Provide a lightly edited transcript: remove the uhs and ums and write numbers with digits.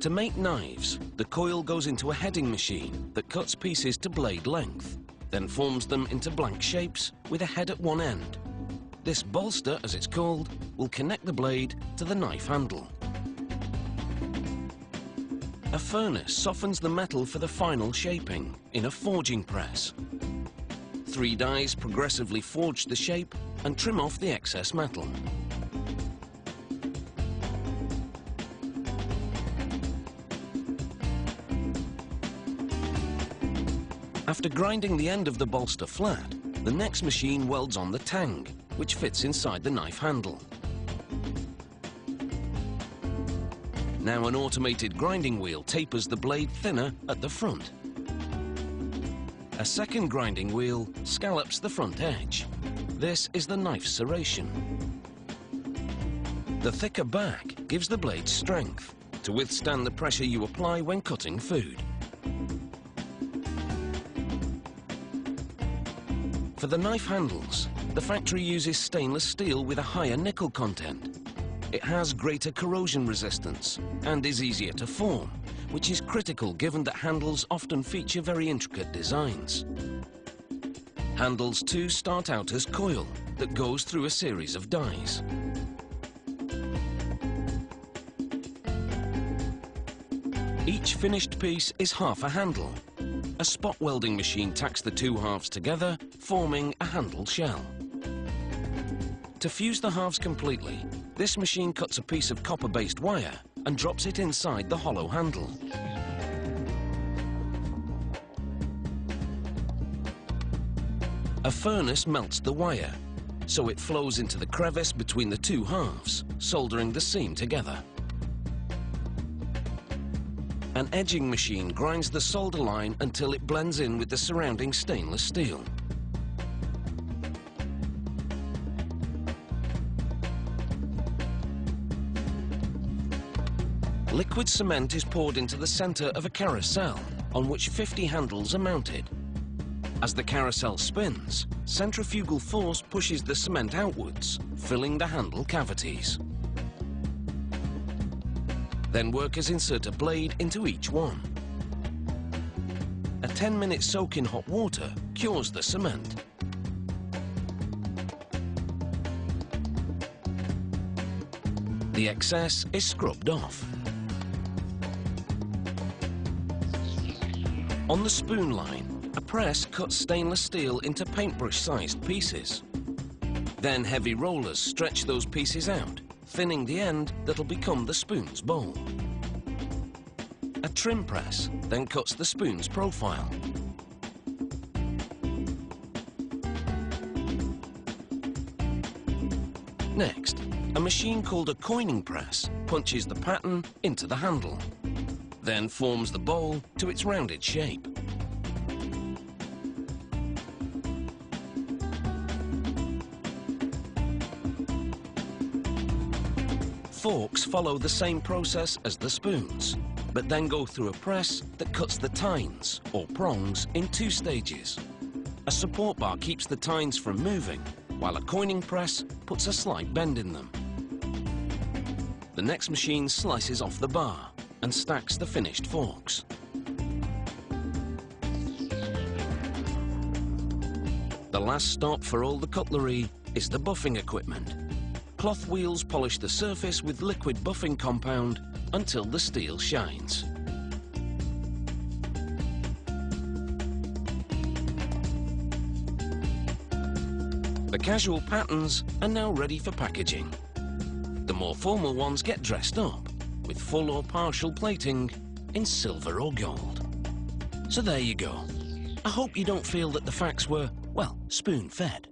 To make knives, the coil goes into a heading machine that cuts pieces to blade length, then forms them into blank shapes with a head at one end. This bolster, as it's called, will connect the blade to the knife handle. A furnace softens the metal for the final shaping in a forging press. 3 dies progressively forge the shape and trim off the excess metal. After grinding the end of the bolster flat, the next machine welds on the tang, which fits inside the knife handle. Now an automated grinding wheel tapers the blade thinner at the front. A second grinding wheel scallops the front edge. This is the knife serration. The thicker back gives the blade strength to withstand the pressure you apply when cutting food. For the knife handles, the factory uses stainless steel with a higher nickel content. It has greater corrosion resistance and is easier to form, which is critical given that handles often feature very intricate designs. Handles too start out as coil that goes through a series of dies. Each finished piece is half a handle. A spot welding machine tacks the 2 halves together, forming a handle shell. To fuse the halves completely, this machine cuts a piece of copper-based wire and drops it inside the hollow handle. A furnace melts the wire, so it flows into the crevice between the 2 halves, soldering the seam together. An edging machine grinds the solder line until it blends in with the surrounding stainless steel. Liquid cement is poured into the center of a carousel on which 50 handles are mounted. As the carousel spins, centrifugal force pushes the cement outwards, filling the handle cavities. Then workers insert a blade into each one. A 10-minute soak in hot water cures the cement. The excess is scrubbed off. On the spoon line, a press cuts stainless steel into paintbrush-sized pieces. Then heavy rollers stretch those pieces out, thinning the end that'll become the spoon's bowl. A trim press then cuts the spoon's profile. Next, a machine called a coining press punches the pattern into the handle, then forms the bowl to its rounded shape. Forks follow the same process as the spoons, but then go through a press that cuts the tines, or prongs, in 2 stages. A support bar keeps the tines from moving, while a coining press puts a slight bend in them. The next machine slices off the bar and stacks the finished forks. The last stop for all the cutlery is the buffing equipment. Cloth wheels polish the surface with liquid buffing compound until the steel shines. The casual patterns are now ready for packaging. The more formal ones get dressed up with full or partial plating in silver or gold. So there you go. I hope you don't feel that the facts were, well, spoon-fed.